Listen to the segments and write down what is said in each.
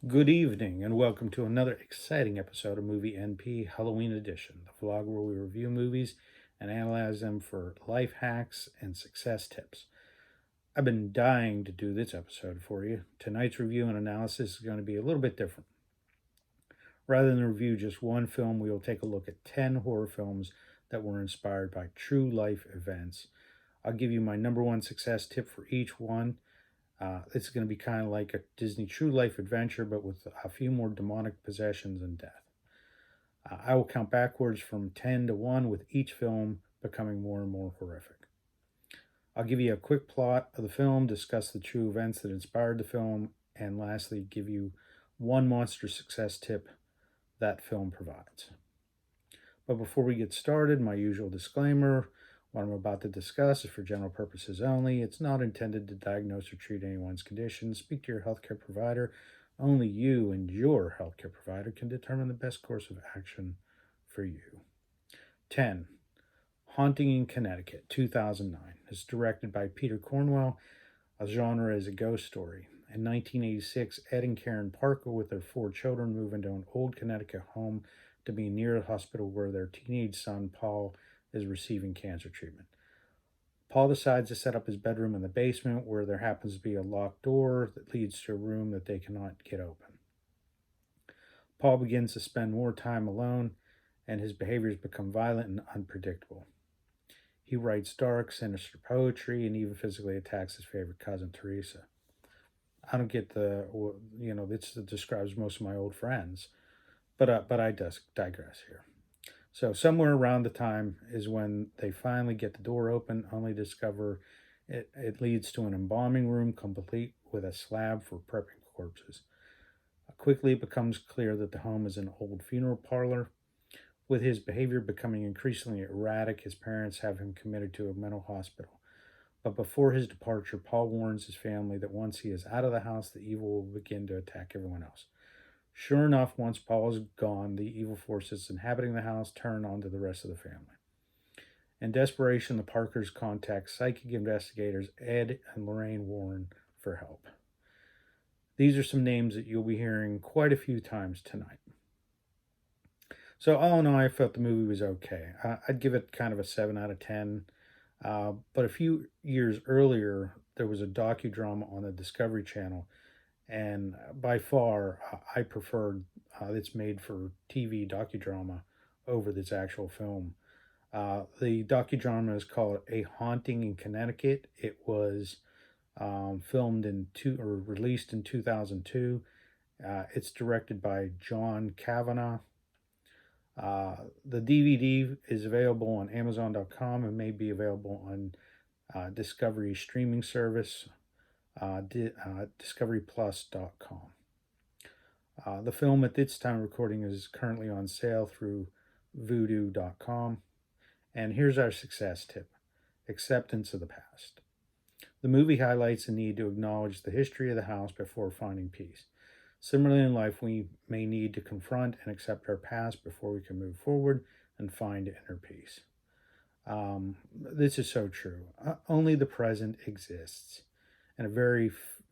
Good evening, and welcome to another exciting episode of Movie NP Halloween Edition, the vlog where we review movies and analyze them for life hacks and success tips. I've been dying to do this episode for you. Tonight's review and analysis is going to be a little bit different. Rather than review just one film, we will take a look at 10 horror films that were inspired by true life events. I'll give you my number one success tip for each one. It's going to be kind of like a Disney true life adventure, but with a few more demonic possessions and death. I will count backwards from 10 to 1, with each film becoming more and more horrific. I'll give you a quick plot of the film, discuss the true events that inspired the film, and lastly, give you one monster success tip that film provides. But before we get started, my usual disclaimer: what I'm about to discuss is for general purposes only. It's not intended to diagnose or treat anyone's condition. Speak to your healthcare provider. Only you and your healthcare provider can determine the best course of action for you. 10. Haunting in Connecticut, 2009. It's directed by Peter Cornwell. A genre is a ghost story. In 1986, Ed and Karen Parker, with their 4 children, move into an old Connecticut home to be near the hospital where their teenage son, Paul, is receiving cancer treatment. Paul decides to set up his bedroom in the basement, where there happens to be a locked door that leads to a room that they cannot get open. Paul begins to spend more time alone, and his behaviors become violent and unpredictable. He writes dark, sinister poetry and even physically attacks his favorite cousin, Teresa. I don't get this describes most of my old friends, but I digress here. So somewhere around the time is when they finally get the door open, only to discover it leads to an embalming room complete with a slab for prepping corpses. Quickly it becomes clear that the home is an old funeral parlor. With his behavior becoming increasingly erratic, his parents have him committed to a mental hospital. But before his departure, Paul warns his family that once he is out of the house, the evil will begin to attack everyone else. Sure enough, once Paul is gone, the evil forces inhabiting the house turn onto the rest of the family. In desperation, the Parkers contact psychic investigators Ed and Lorraine Warren for help. These are some names that you'll be hearing quite a few times tonight. So all in all, I felt the movie was okay. I'd give it kind of a 7 out of 10. But a few years earlier, there was a docudrama on the Discovery Channel, and by far, I preferred its made-for-TV docudrama over this actual film. The docudrama is called A Haunting in Connecticut. It was released in 2002. It's directed by John Kavanagh. The DVD is available on Amazon.com and may be available on Discovery streaming service, DiscoveryPlus.com. The film at this time of recording is currently on sale through Vudu.com. And here's our success tip: acceptance of the past. The movie highlights the need to acknowledge the history of the house before finding peace. Similarly, in life, we may need to confront and accept our past before we can move forward and find inner peace. This is so true. Only the present exists. In a very,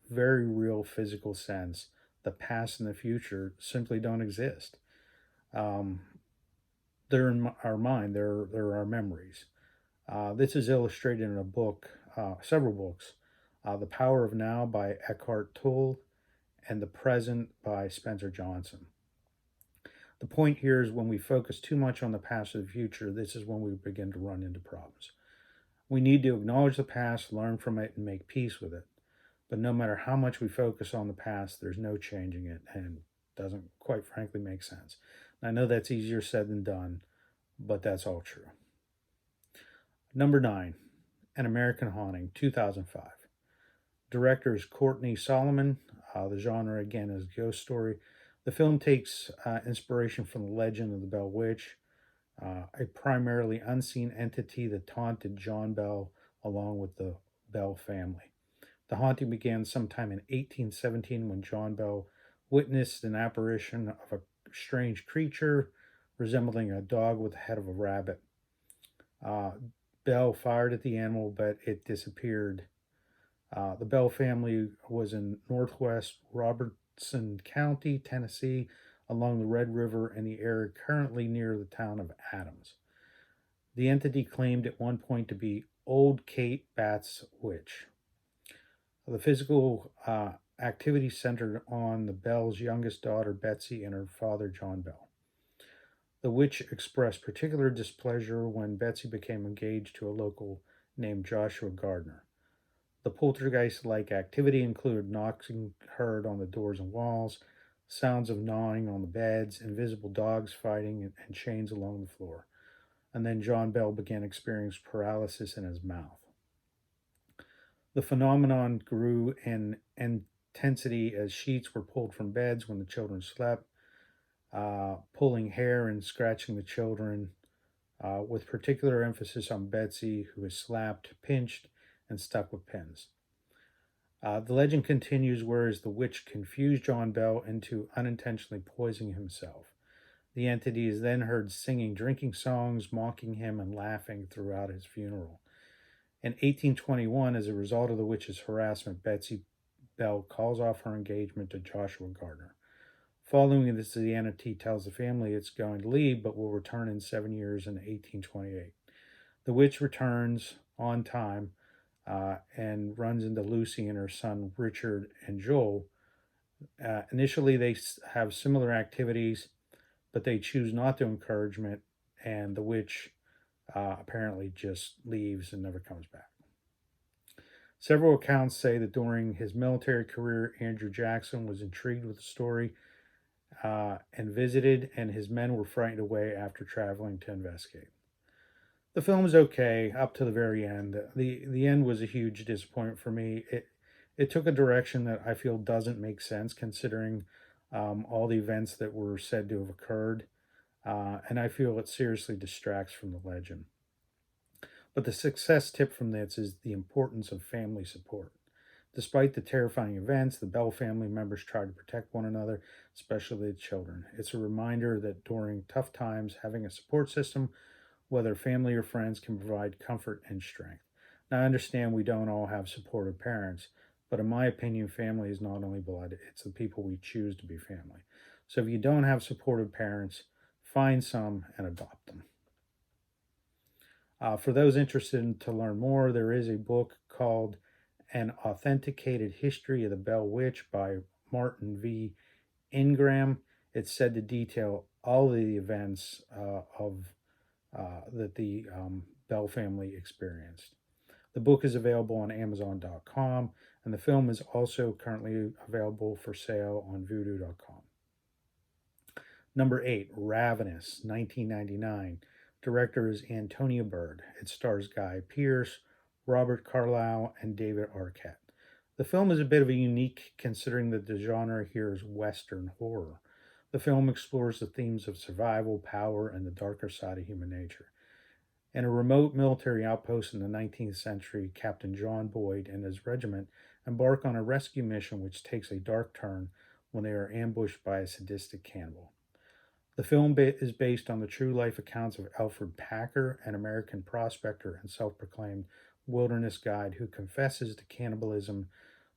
very real physical sense, the past and the future simply don't exist. They're in our mind. They're our memories. This is illustrated in a book, several books. The Power of Now by Eckhart Tolle and The Present by Spencer Johnson. The point here is when we focus too much on the past or the future, this is when we begin to run into problems. We need to acknowledge the past, learn from it, and make peace with it. But no matter how much we focus on the past, there's no changing it, and doesn't, quite frankly, make sense. I know that's easier said than done, but that's all true. Number 9, An American Haunting, 2005. Director is Courtney Solomon. The genre, again, is ghost story. The film takes inspiration from the legend of the Bell Witch, a primarily unseen entity that taunted John Bell along with the Bell family. The haunting began sometime in 1817 when John Bell witnessed an apparition of a strange creature resembling a dog with the head of a rabbit. Bell fired at the animal, but it disappeared. The Bell family was in Northwest Johnson County, Tennessee, along the Red River in the area currently near the town of Adams. The entity claimed at one point to be Old Kate Bat's witch. The physical activity centered on the Bell's youngest daughter, Betsy, and her father, John Bell. The witch expressed particular displeasure when Betsy became engaged to a local named Joshua Gardner. The poltergeist like activity included knocking heard on the doors and walls, sounds of gnawing on the beds, invisible dogs fighting, and chains along the floor. And then John Bell began experiencing paralysis in his mouth. The phenomenon grew in intensity as sheets were pulled from beds when the children slept, pulling hair and scratching the children, with particular emphasis on Betsy, who was slapped, pinched, and stuck with pins. The legend continues, whereas the witch confused John Bell into unintentionally poisoning himself. The entity is then heard singing drinking songs, mocking him, and laughing throughout his funeral. In 1821, as a result of the witch's harassment, Betsy Bell calls off her engagement to Joshua Gardner. Following this, the entity tells the family it's going to leave, but will return in 7 years in 1828. The witch returns on time and runs into Lucy and her son Richard and Joel. Initially, they have similar activities, but they choose not to encourage it, and the witch apparently just leaves and never comes back. Several accounts say that during his military career, Andrew Jackson was intrigued with the story and visited, and his men were frightened away after traveling to investigate. The film is okay up to the very end. The end was a huge disappointment for me. It took a direction that I feel doesn't make sense considering all the events that were said to have occurred, and I feel it seriously distracts from the legend. But the success tip from this is the importance of family support. Despite the terrifying events, the Bell family members try to protect one another, especially the children. It's a reminder that during tough times, having a support system, whether family or friends, can provide comfort and strength. Now, I understand we don't all have supportive parents, but in my opinion, family is not only blood, it's the people we choose to be family. So if you don't have supportive parents, find some and adopt them. For those interested to learn more, there is a book called An Authenticated History of the Bell Witch by Martin V. Ingram. It's said to detail all the events that the Bell family experienced. The book is available on Amazon.com, and the film is also currently available for sale on Vudu.com. Number 8, Ravenous, 1999. Director is Antonia Bird. It stars Guy Pearce, Robert Carlyle, and David Arquette. The film is a bit of a unique considering that the genre here is Western horror. The film explores the themes of survival, power, and the darker side of human nature. In a remote military outpost in the 19th century, Captain John Boyd and his regiment embark on a rescue mission which takes a dark turn when they are ambushed by a sadistic cannibal. The film is based on the true life accounts of Alfred Packer, an American prospector and self-proclaimed wilderness guide who confesses to cannibalism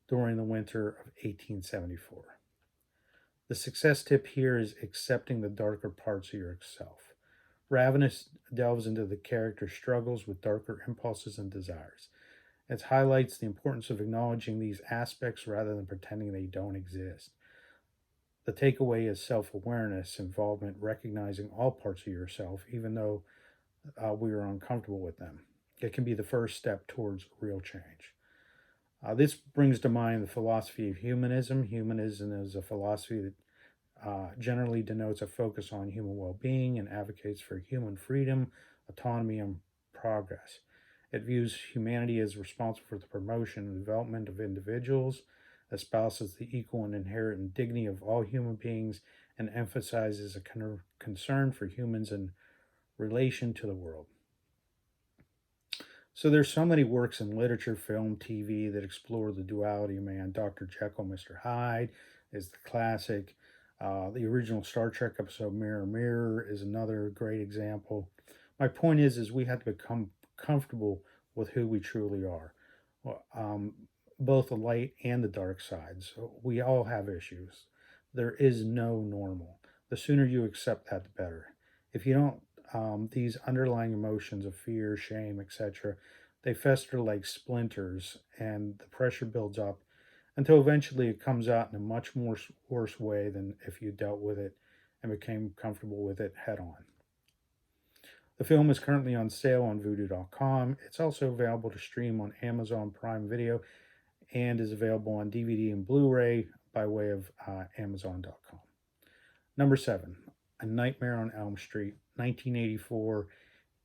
during the winter of 1874. The success tip here is accepting the darker parts of yourself. Ravenous delves into the character's struggles with darker impulses and desires. It highlights the importance of acknowledging these aspects rather than pretending they don't exist. The takeaway is self-awareness, involvement, recognizing all parts of yourself, even though we are uncomfortable with them. It can be the first step towards real change. This brings to mind the philosophy of humanism. Humanism is a philosophy that generally denotes a focus on human well-being and advocates for human freedom, autonomy, and progress. It views humanity as responsible for the promotion and development of individuals, espouses the equal and inherent dignity of all human beings, and emphasizes a concern for humans in relation to the world. So there's so many works in literature, film, TV that explore the duality of man. Dr. Jekyll, Mr. Hyde is the classic. The original Star Trek episode Mirror, Mirror is another great example. My point is we have to become comfortable with who we truly are. both the light and the dark side. So we all have issues. There is no normal. The sooner you accept that, the better. If you don't, these underlying emotions of fear, shame, etc., they fester like splinters, and the pressure builds up until eventually it comes out in a much more worse way than if you dealt with it and became comfortable with it head on. The film is currently on sale on voodoo.com. It's also available to stream on Amazon Prime Video and is available on DVD and Blu ray by way of Amazon.com. Number 7, A Nightmare on Elm Street, 1984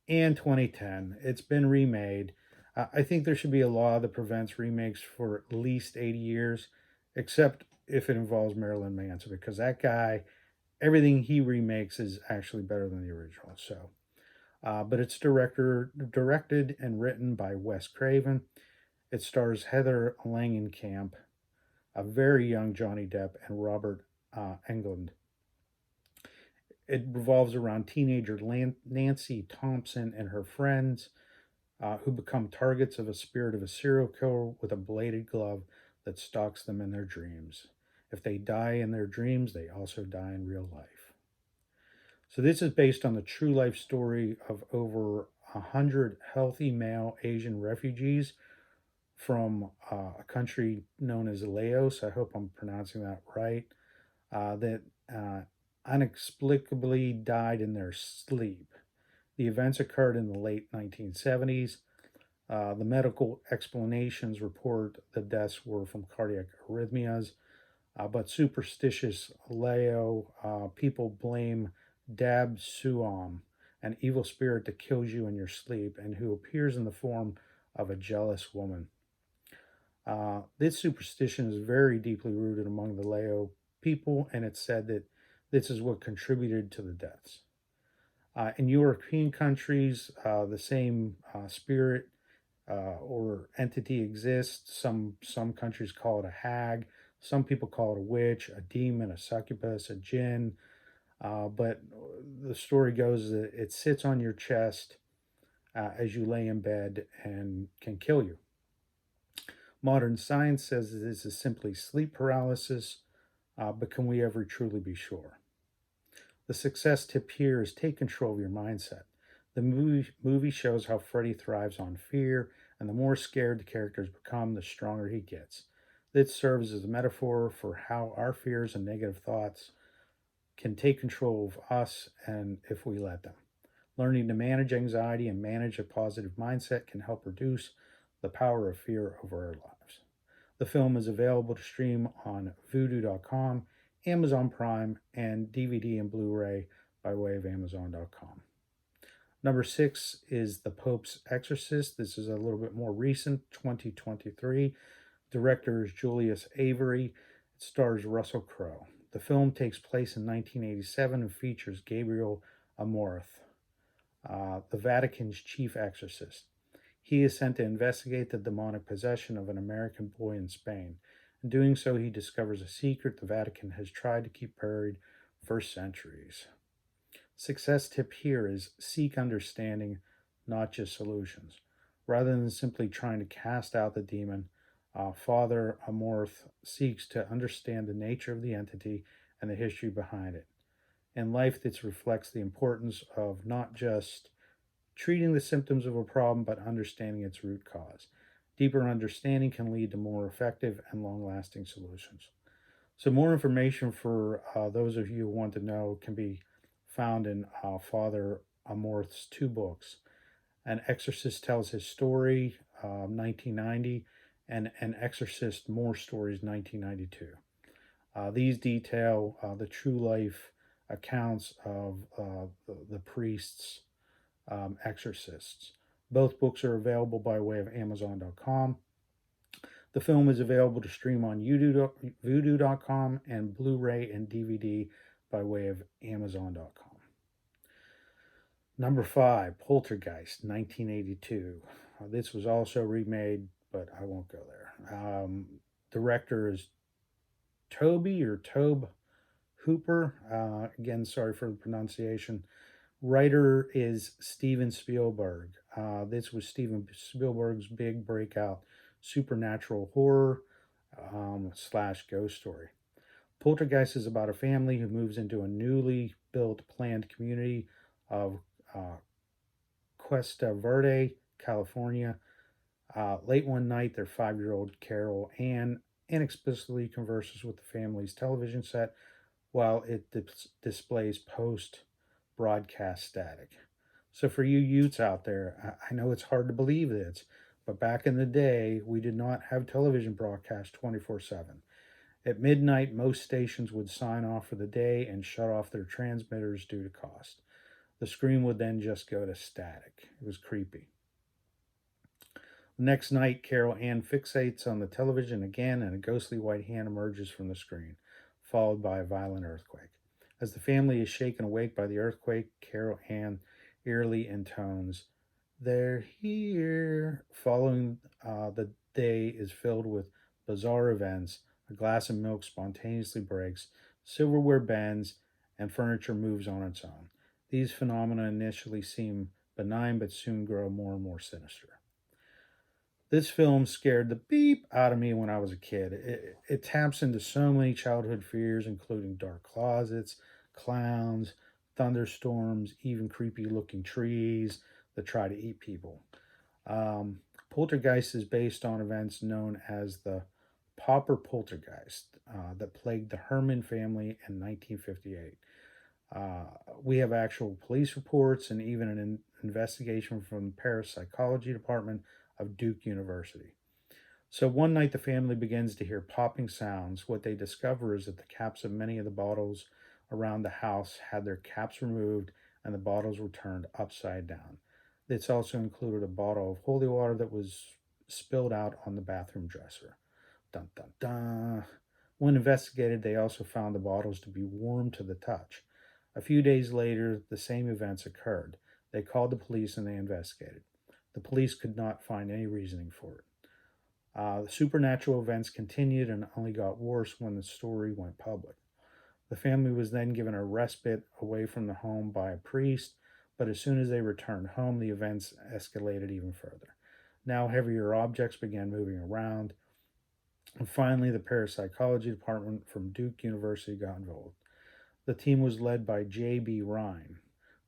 and 2010. It's been remade. I think there should be a law that prevents remakes for at least 80 years, except if it involves Marilyn Manson, because that guy, everything he remakes is actually better than the original. But it's directed and written by Wes Craven. It stars Heather Langenkamp, a very young Johnny Depp, and Robert Englund. It revolves around teenager Nancy Thompson and her friends who become targets of a spirit of a serial killer with a bladed glove that stalks them in their dreams. If they die in their dreams, they also die in real life. So this is based on the true life story of over 100 healthy male Asian refugees from a country known as Laos. I hope I'm pronouncing that right. That inexplicably died in their sleep. The events occurred in the late 1970s. The medical explanations report the deaths were from cardiac arrhythmias, but superstitious Lao people blame Dab Suam, an evil spirit that kills you in your sleep and who appears in the form of a jealous woman. This superstition is very deeply rooted among the Lao people, and it's said that this is what contributed to the deaths. In European countries, the same spirit or entity exists. Some countries call it a hag. Some people call it a witch, a demon, a succubus, a jinn. But the story goes that it sits on your chest as you lay in bed and can kill you. Modern science says that this is simply sleep paralysis, but can we ever truly be sure? The success tip here is take control of your mindset. The movie shows how Freddy thrives on fear, and the more scared the characters become, the stronger he gets. This serves as a metaphor for how our fears and negative thoughts can take control of us and if we let them. Learning to manage anxiety and manage a positive mindset can help reduce the power of fear over our lives. The film is available to stream on voodoo.com, Amazon Prime, and DVD and Blu-ray by way of Amazon.com. Number 6 is The Pope's Exorcist. This is a little bit more recent, 2023. Director is Julius Avery. It stars Russell Crowe. The film takes place in 1987 and features Gabriel Amorth, the Vatican's chief exorcist. He is sent to investigate the demonic possession of an American boy in Spain. In doing so, he discovers a secret the Vatican has tried to keep buried for centuries. Success tip here is seek understanding, not just solutions. Rather than simply trying to cast out the demon, Father Amorth seeks to understand the nature of the entity and the history behind it. In life, this reflects the importance of not just treating the symptoms of a problem, but understanding its root cause. Deeper understanding can lead to more effective and long-lasting solutions. So more information for those of you who want to know can be found in Father Amorth's 2 books. An Exorcist Tells His Story, 1990, and An Exorcist More Stories, 1992. These detail the true life accounts of the priests, exorcists. Both books are available by way of Amazon.com. The film is available to stream on voodoo.com and Blu-ray and DVD by way of Amazon.com. Number 5, Poltergeist, 1982. This was also remade, but I won't go there. Director is Tobe Hooper. Again, sorry for the pronunciation. Writer is Steven Spielberg. This was Steven Spielberg's big breakout supernatural horror slash ghost story. Poltergeist is about a family who moves into a newly built planned community of uh, Cuesta Verde, California. Late one night, their 5-year-old Carol Ann inexplicably converses with the family's television set while it displays post broadcast static. So, for you Utes out there, I know it's hard to believe this, but back in the day, we did not have television broadcast 24/7. At midnight, most stations would sign off for the day and shut off their transmitters due to cost. The screen would then just go to static. It was creepy. The next night, Carol Ann fixates on the television again, and a ghostly white hand emerges from the screen, followed by a violent earthquake. As the family is shaken awake by the earthquake, Carol Ann eerily intones, "They're here." Following the day is filled with bizarre events. A glass of milk spontaneously breaks, silverware bends, and furniture moves on its own. These phenomena initially seem benign but soon grow more and more sinister. This film scared the beep out of me when I was a kid. It taps into so many childhood fears, including dark closets, clowns, thunderstorms, even creepy looking trees that try to eat people. Um, Poltergeist is based on events known as the Pauper Poltergeist that plagued the Herman family in 1958. Uh, we have actual police reports and even an investigation from the parapsychology department of Duke University. So one night the family begins to hear popping sounds. What they discover is that the caps of many of the bottles around the house had their caps removed and the bottles were turned upside down. It's also included a bottle of holy water that was spilled out on the bathroom dresser. Dun dun dun. When investigated, they also found the bottles to be warm to the touch. A few days later, the same events occurred. They called the police and they investigated. The police could not find any reasoning for it. The supernatural events continued and only got worse when the story went public. The family was then given a respite away from the home by a priest, but as soon as they returned home, the events escalated even further. Now heavier objects began moving around, and finally the parapsychology department from Duke University got involved. The team was led by J.B. Rhine.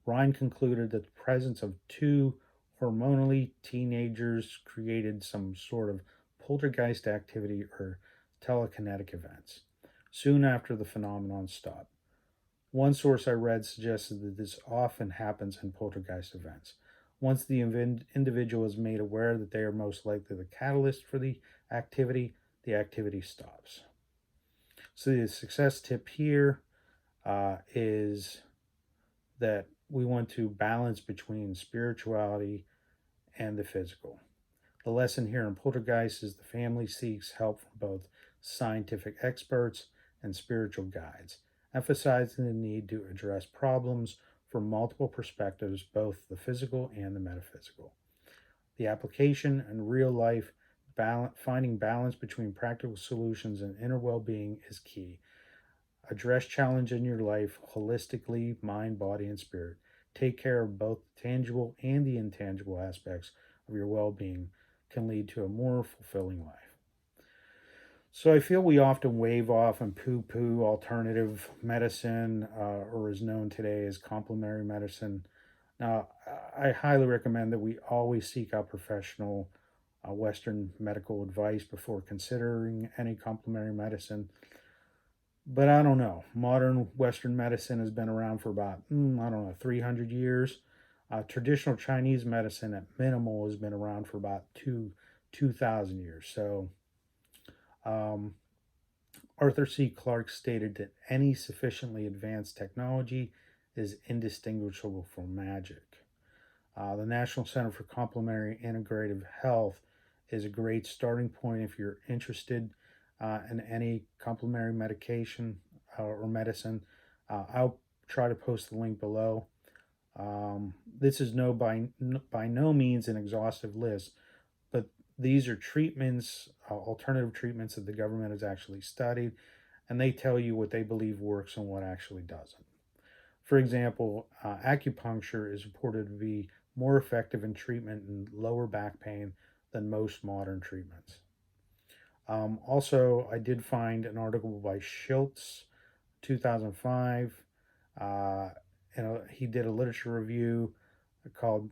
Rhine concluded that the presence of two hormonally teenagers created some sort of poltergeist activity or telekinetic events. Soon after, the phenomenon stopped. One source I read suggested that this often happens in poltergeist events. Once the individual is made aware that they are most likely the catalyst for the activity stops. So the success tip here is that we want to balance between spirituality and the physical. The lesson here in Poltergeist is the family seeks help from both scientific experts and spiritual guides, emphasizing the need to address problems from multiple perspectives, both the physical and the metaphysical. The application in real life, finding balance between practical solutions and inner well-being is key. Address challenge in your life holistically, mind, body, and spirit. Take care of both the tangible and the intangible aspects of your well-being can lead to a more fulfilling life. So I feel we often wave off and poo-poo alternative medicine, or is known today as complementary medicine. Now, I highly recommend that we always seek out professional Western medical advice before considering any complementary medicine. But I don't know. Modern Western medicine has been around for about, 300 years. Traditional Chinese medicine at minimal has been around for about 2,000 years. So Arthur C. Clarke stated that any sufficiently advanced technology is indistinguishable from magic. The National Center for Complementary Integrative Health is a great starting point if you're interested in any complementary medication or medicine. I'll try to post the link below. This is by no means an exhaustive list, but these are treatments, alternative treatments that the government has actually studied, and they tell you what they believe works and what actually doesn't. For example, acupuncture is reported to be more effective in treatment in lower back pain than most modern treatments. Also, I did find an article by Schultz, 2005. Uh, and he did a literature review called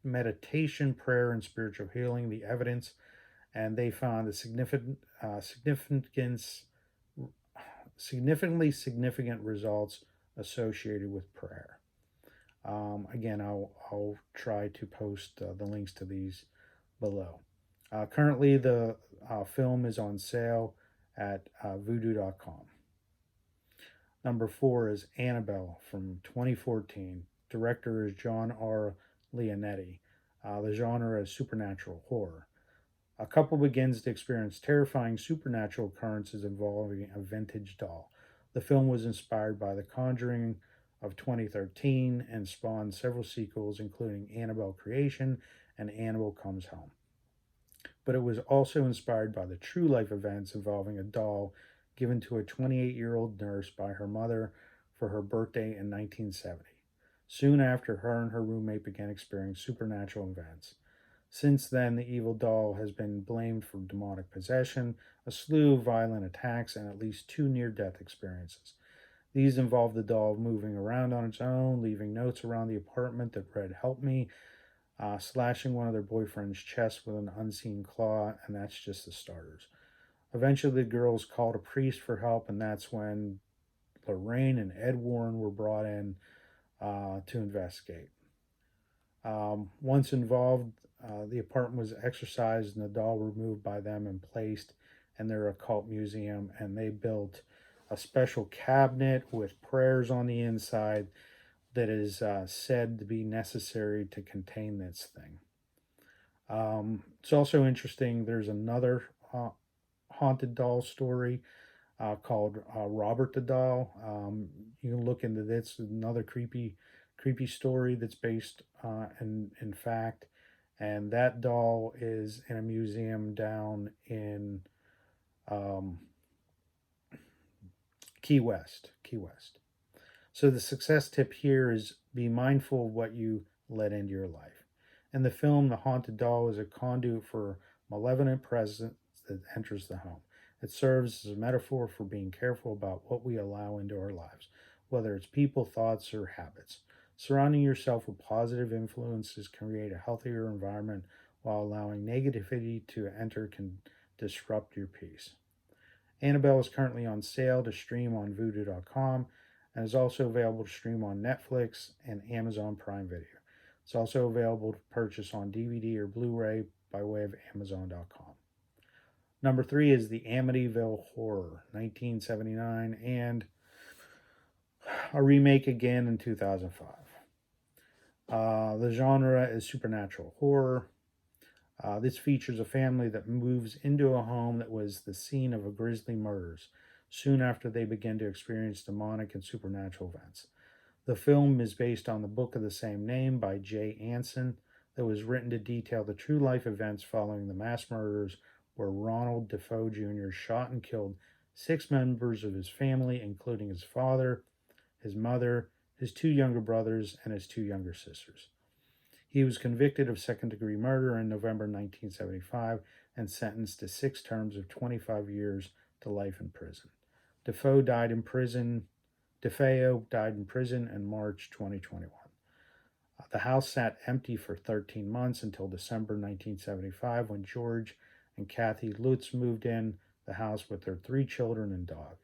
Meditation, Prayer, and Spiritual Healing, the Evidence. And they found a significantly significant results associated with prayer. Again, I'll try to post the links to these below. Currently, the film is on sale at voodoo.com. Number 4 is Annabelle from 2014. Director is John R. Leonetti. The genre is supernatural horror. A couple begins to experience terrifying supernatural occurrences involving a vintage doll. The film was inspired by The Conjuring of 2013 and spawned several sequels, including Annabelle Creation and Annabelle Comes Home. But it was also inspired by the true life events involving a doll given to a 28-year-old nurse by her mother for her birthday in 1970. Soon after, her and her roommate began experiencing supernatural events. Since then, the evil doll has been blamed for demonic possession, a slew of violent attacks, and at least 2 near-death experiences. These involve the doll moving around on its own, leaving notes around the apartment that read, "Help me," slashing one of their boyfriend's chest with an unseen claw, and that's just the starters. Eventually, the girls called a priest for help, and that's when Lorraine and Ed Warren were brought in to investigate. Once involved, the apartment was exorcised and the doll removed by them and placed in their occult museum, and they built a special cabinet with prayers on the inside that is said to be necessary to contain this thing. It's also interesting, there's another haunted doll story called Robert the Doll. You can look into this, another creepy story that's based in fact, and that doll is in a museum down in Key West. So the success tip here is be mindful of what you let into your life. In the film, the haunted doll is a conduit for malevolent presence that enters the home. It serves as a metaphor for being careful about what we allow into our lives, whether it's people, thoughts, or habits. Surrounding yourself with positive influences can create a healthier environment, while allowing negativity to enter can disrupt your peace. Annabelle is currently on sale to stream on voodoo.com and is also available to stream on Netflix and Amazon Prime Video. It's also available to purchase on DVD or Blu-ray by way of Amazon.com. Number 3 is the Amityville Horror, 1979, and a remake again in 2005. The genre is supernatural horror. This features a family that moves into a home that was the scene of a grisly murders soon after they begin to experience demonic and supernatural events. The film is based on the book of the same name by Jay Anson that was written to detail the true life events following the mass murders where Ronald Defoe Jr. shot and killed 6 members of his family, including his father, his mother, his 2 younger brothers, and his 2 younger sisters. He was convicted of second-degree murder in November 1975 and sentenced to 6 terms of 25 years to life in prison. DeFeo died in prison in March 2021. The house sat empty for 13 months until December 1975 when George and Kathy Lutz moved in the house with their 3 children and dog.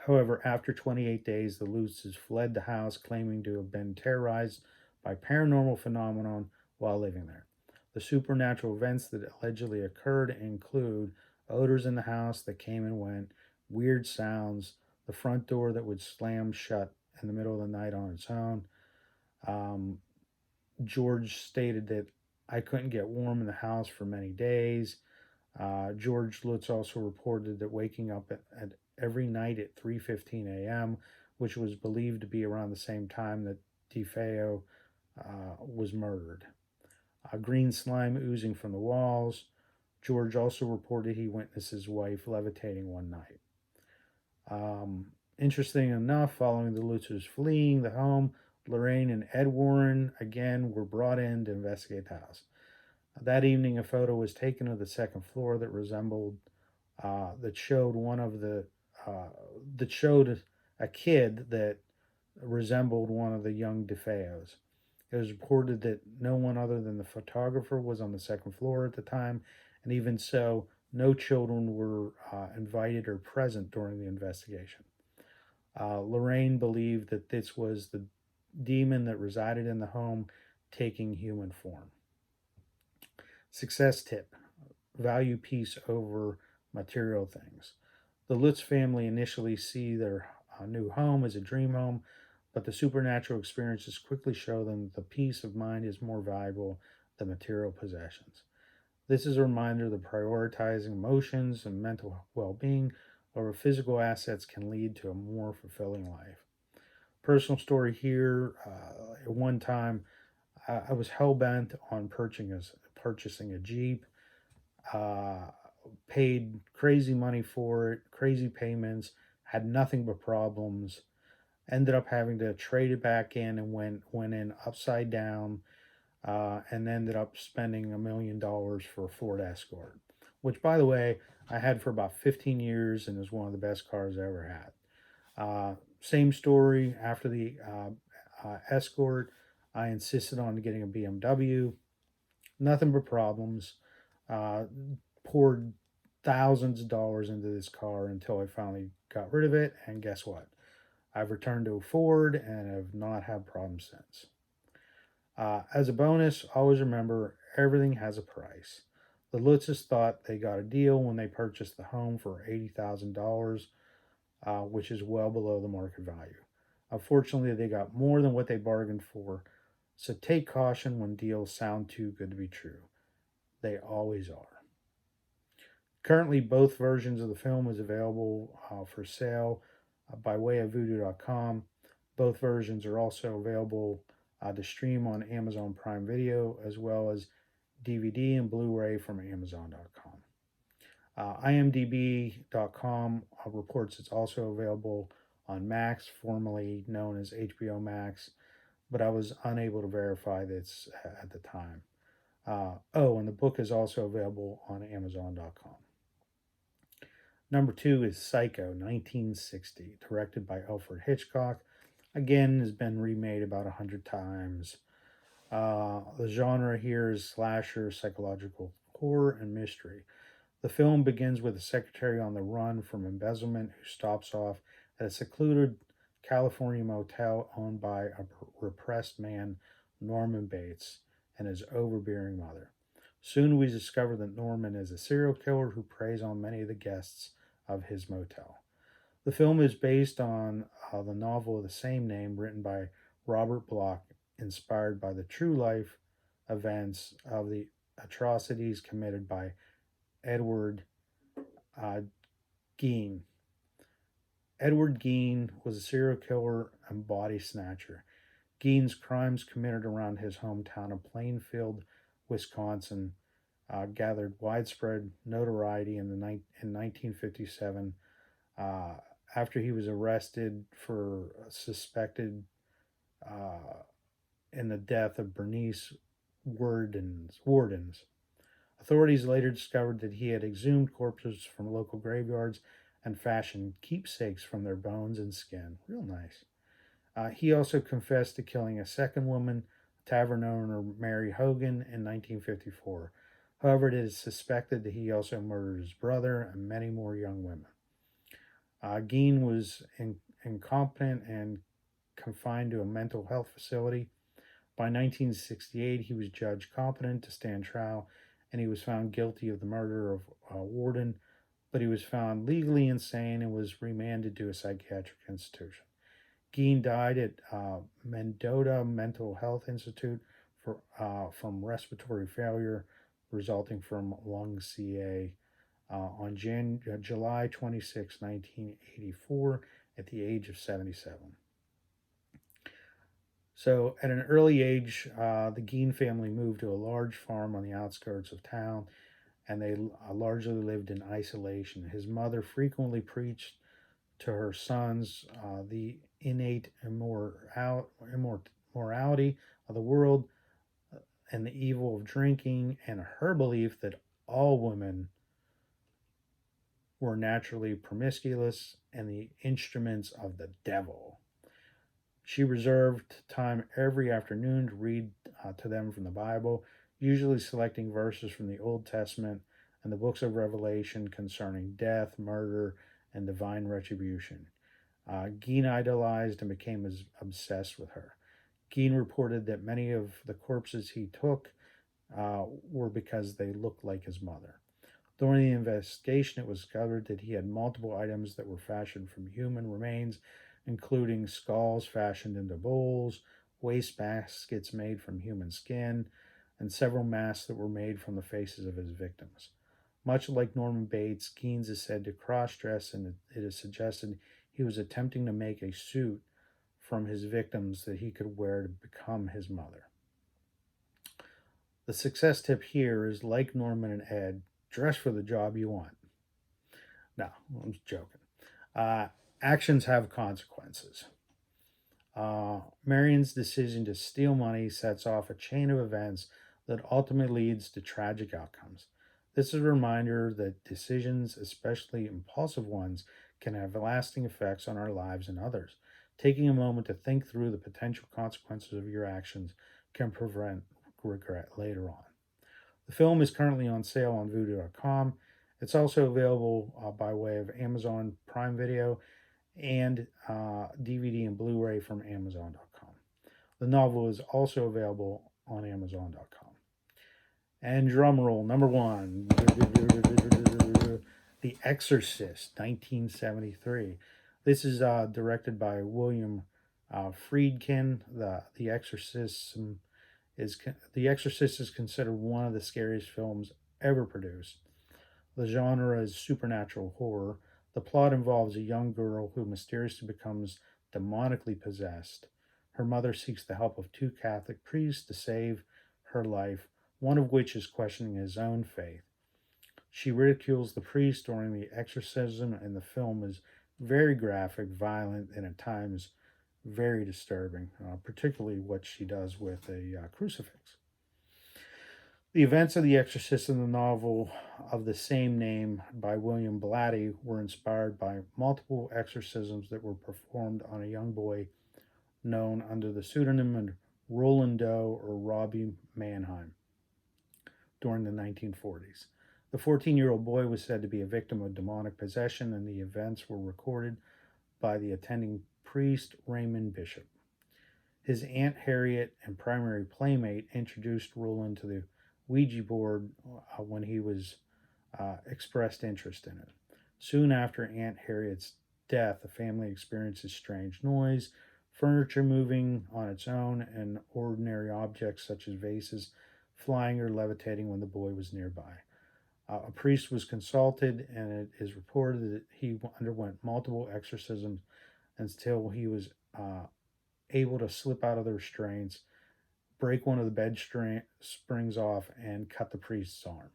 However, after 28 days, the Lutzes fled the house, claiming to have been terrorized by paranormal phenomenon while living there. The supernatural events that allegedly occurred include odors in the house that came and went, weird sounds, the front door that would slam shut in the middle of the night on its own. George stated that I couldn't get warm in the house for many days. George Lutz also reported that waking up at every night at 3:15 a.m., which was believed to be around the same time that DeFeo was murdered. Green slime oozing from the walls. George also reported he witnessed his wife levitating one night. Interesting enough, following the Lutzers fleeing the home, Lorraine and Ed Warren again were brought in to investigate the house. That evening, a photo was taken of the second floor that that showed one of the, that showed a kid that resembled one of the young DeFeos. It was reported that no one other than the photographer was on the second floor at the time, and even so, no children were invited or present during the investigation. Lorraine believed that this was the demon that resided in the home taking human form. Success tip: value peace over material things. The Lutz family initially see their new home as a dream home, but the supernatural experiences quickly show them that the peace of mind is more valuable than material possessions. This is a reminder that prioritizing emotions and mental well being over physical assets can lead to a more fulfilling life. Personal story here: at one time, I was hell bent on purchasing a Jeep, uh, paid crazy money for it, crazy payments, had nothing but problems. Ended up having to trade it back in and went in upside down, and ended up spending $1 million for a Ford Escort, which, by the way, I had for about 15 years and is one of the best cars I ever had. Same story after the Escort. I insisted on getting a BMW. Nothing but problems. Uh, Poured thousands of dollars into this car until I finally got rid of it. And guess what? I've returned to a Ford and have not had problems since. As a bonus, always remember everything has a price. The Lutzes thought they got a deal when they purchased the home for $80,000, which is well below the market value. Unfortunately, they got more than what they bargained for, so take caution when deals sound too good to be true. They always are. Currently, both versions of the film is available for sale by way of voodoo.com. Both versions are also available to stream on Amazon Prime Video, as well as DVD and Blu-ray from Amazon.com. IMDb.com reports it's also available on Max, formerly known as HBO Max, but I was unable to verify this at the time. And the book is also available on Amazon.com. Number 2 is Psycho, 1960, directed by Alfred Hitchcock. Again, has been remade about 100 times. The genre here is slasher, psychological horror, and mystery. The film begins with a secretary on the run from embezzlement who stops off at a secluded California motel owned by a repressed man, Norman Bates, and his overbearing mother. Soon we discover that Norman is a serial killer who preys on many of the guests of his motel. The film is based on the novel of the same name written by Robert Bloch, inspired by the true life events of the atrocities committed by Edward Gein. Edward Gein was a serial killer and body snatcher. Gein's crimes committed around his hometown of Plainfield, Wisconsin, gathered widespread notoriety in 1957 after he was arrested for suspected in the death of Bernice Wardens. Authorities later discovered that he had exhumed corpses from local graveyards and fashioned keepsakes from their bones and skin. Real nice. He also confessed to killing a second woman, tavern owner Mary Hogan, in 1954. However, it is suspected that he also murdered his brother and many more young women. Gein was incompetent and confined to a mental health facility. By 1968, he was judged competent to stand trial, and he was found guilty of the murder of Warden, but he was found legally insane and was remanded to a psychiatric institution. Gein died at Mendota Mental Health Institute from respiratory failure resulting from lung CA on July 26, 1984, at the age of 77. So, at an early age, the Gein family moved to a large farm on the outskirts of town, and they largely lived in isolation. His mother frequently preached to her sons the innate immorality of the world, and the evil of drinking, and her belief that all women were naturally promiscuous and the instruments of the devil. She reserved time every afternoon to read to them from the Bible, usually selecting verses from the Old Testament and the books of Revelation concerning death, murder, and divine retribution. Geen idolized and became obsessed with her. Geen reported that many of the corpses he took were because they looked like his mother. During the investigation, it was discovered that he had multiple items that were fashioned from human remains, including skulls fashioned into bowls, waste baskets made from human skin, and several masks that were made from the faces of his victims. Much like Norman Bates, Keynes is said to cross dress, and it is suggested he was attempting to make a suit from his victims that he could wear to become his mother. The success tip here is, like Norman and Ed, dress for the job you want. No, I'm joking. Actions have consequences. Marion's decision to steal money sets off a chain of events that ultimately leads to tragic outcomes. This is a reminder that decisions, especially impulsive ones, can have lasting effects on our lives and others. Taking a moment to think through the potential consequences of your actions can prevent regret later on. The film is currently on sale on Vudu.com. It's also available by way of Amazon Prime Video and DVD and Blu-ray from Amazon.com. The novel is also available on Amazon.com. And drumroll, number one, The Exorcist, 1973. This is directed by William Friedkin. The Exorcist is considered one of the scariest films ever produced. The genre is supernatural horror. The plot involves a young girl who mysteriously becomes demonically possessed. Her mother seeks the help of two Catholic priests to save her life, one of which is questioning his own faith. She ridicules the priest during the exorcism, and the film is very graphic, violent, and at times very disturbing, particularly what she does with a crucifix. The events of The Exorcist in the novel of the same name by William Blatty were inspired by multiple exorcisms that were performed on a young boy known under the pseudonym of Roland Doe or Robbie Mannheim during the 1940s. The 14-year-old boy was said to be a victim of demonic possession, and the events were recorded by the attending priest Raymond Bishop. His Aunt Harriet and primary playmate introduced Roland to the Ouija board when he was expressed interest in it. Soon after Aunt Harriet's death, the family experiences strange noise, furniture moving on its own, and ordinary objects such as vases flying or levitating when the boy was nearby. A priest was consulted, and it is reported that he underwent multiple exorcisms until he was able to slip out of the restraints, break one of the bed springs off, and cut the priest's arm.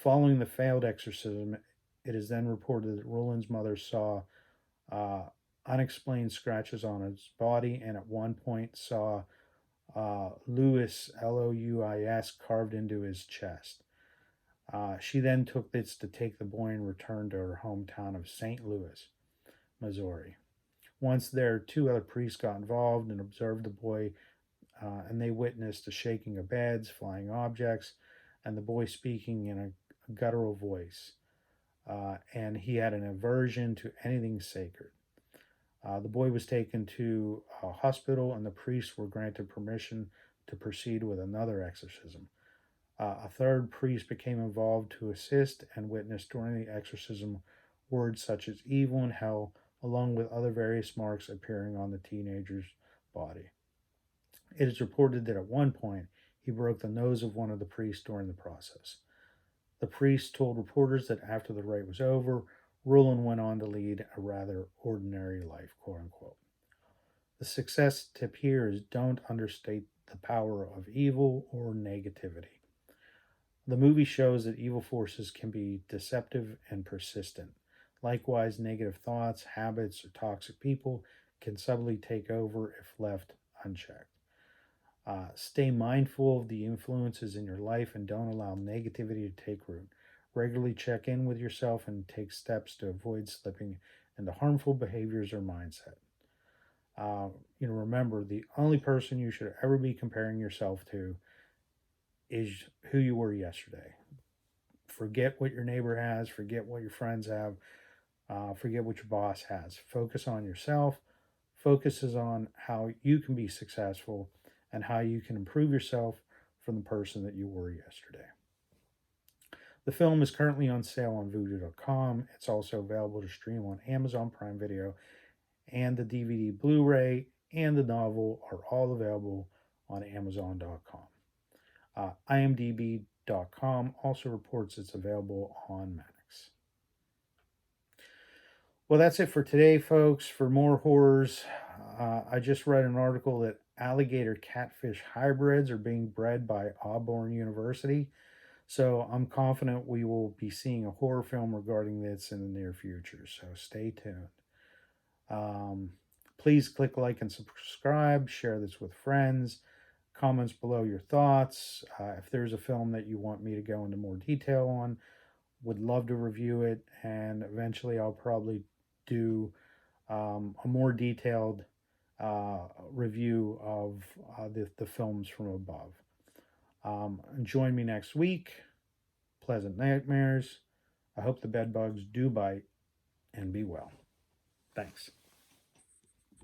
Following the failed exorcism, it is then reported that Roland's mother saw unexplained scratches on his body, and at one point saw Louis, Louis, carved into his chest. She then took this to take the boy and return to her hometown of St. Louis, Missouri. Once there, two other priests got involved and observed the boy, and they witnessed the shaking of beds, flying objects, and the boy speaking in a guttural voice. And he had an aversion to anything sacred. The boy was taken to a hospital, and the priests were granted permission to proceed with another exorcism. A third priest became involved to assist and witness during the exorcism words such as evil and hell, along with other various marks appearing on the teenager's body. It is reported that at one point he broke the nose of one of the priests during the process. The priest told reporters that after the rite was over, Roland went on to lead a rather ordinary life, quote unquote. The success tip here is don't understate the power of evil or negativity. The movie shows that evil forces can be deceptive and persistent. Likewise, negative thoughts, habits, or toxic people can subtly take over if left unchecked. Stay mindful of the influences in your life and don't allow negativity to take root. Regularly check in with yourself and take steps to avoid slipping into harmful behaviors or mindset. Uh, Remember, the only person you should ever be comparing yourself to is who you were yesterday. Forget what your neighbor has, forget what your friends have, forget what your boss has. Focus on yourself. Focuses on how you can be successful and how you can improve yourself from the person that you were yesterday. The film is currently on sale on Vudu.com. It's also available to stream on Amazon Prime Video, and the DVD Blu ray and the novel are all available on Amazon.com. IMDb.com also reports it's available on Max. Well, that's it for today, folks. For more horrors, I just read an article that alligator catfish hybrids are being bred by Auburn University. So I'm confident we will be seeing a horror film regarding this in the near future. So stay tuned. Please click like and subscribe. Share this with friends. Comments below your thoughts. If there's a film that you want me to go into more detail on, would love to review it. And eventually I'll probably do a more detailed review of the films from above. Join me next week. Pleasant nightmares. I hope the bed bugs do bite, and be well. Thanks.